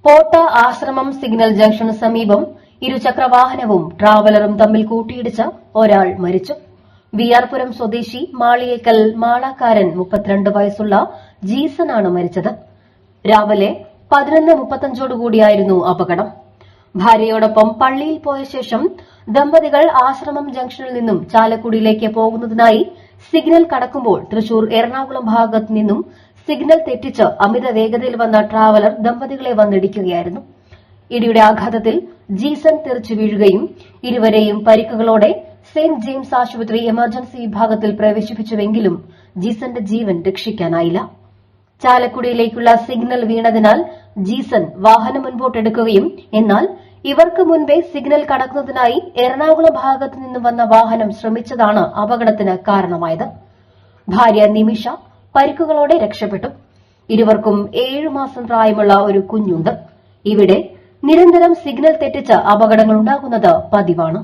പോട്ട ആശ്രമം signal junction സമീപം ഇരുചക്രവാഹനവും ട്രാവലറും തമ്മിൽ കൂട്ടിയിടിച്ച് ഒരാൾ മരിച്ചു. വിയാർപുരം സ്വദേശി മാളിയേക്കൽ മാളക്കാരൻ 32 വയസ്സുള്ള ജീസനാണ് മരിച്ചത്. രാവിലെ 11:35 അപകടം. ഭാര്യയോടൊപ്പം പള്ളിയിൽ പോയ ശേഷം ദമ്പതികൾ ആശ്രമം ജംഗ്ഷനിൽ നിന്നും ചാലക്കുടിയിലേക്ക് പോകുന്നതിനായി സിഗ്നൽ കടക്കുമ്പോൾ തൃശൂർ എറണാകുളം ഭാഗത്തു നിന്നും സിഗ്നൽ തെറ്റിച്ച് അമിത വേഗതയിൽ വന്ന ട്രാവലർ ദമ്പതികളെ വന്നിടിക്കുകയായിരുന്നു. ഇടിയുടെ ആഘാതത്തിൽ ജീസൻ തെറിച്ചു വീഴുകയും ഇരുവരെയും പരിക്കുകളോടെ സെന്റ് ജെയിംസ് ആശുപത്രി എമർജൻസി വിഭാഗത്തിൽ പ്രവേശിപ്പിച്ചുവെങ്കിലും ജീസന്റെ ജീവൻ രക്ഷിക്കാനായില്ല. ചാലക്കുടിയിലേക്കുള്ള സിഗ്നൽ വീണതിനാൽ ജീസൻ വാഹനം മുൻപോട്ടെടുക്കുകയും എന്നാൽ ഇവർക്ക് മുൻപേ സിഗ്നൽ കടക്കുന്നതിനായി എറണാകുളം ഭാഗത്തു നിന്നും വന്ന വാഹനം ശ്രമിച്ചതാണ് അപകടത്തിന് കാരണമായത്. ഭാര്യ നിമിഷ പരിക്കുകളോടെ രക്ഷപ്പെട്ടു. ഇരുവർക്കും 7 മാസം പ്രായമുള്ള ഒരു കുഞ്ഞുണ്ട്. ഇവിടെ നിരന്തരം സിഗ്നൽ തെറ്റിച്ച് അപകടങ്ങൾ ഉണ്ടാകുന്നത് പതിവാണ്.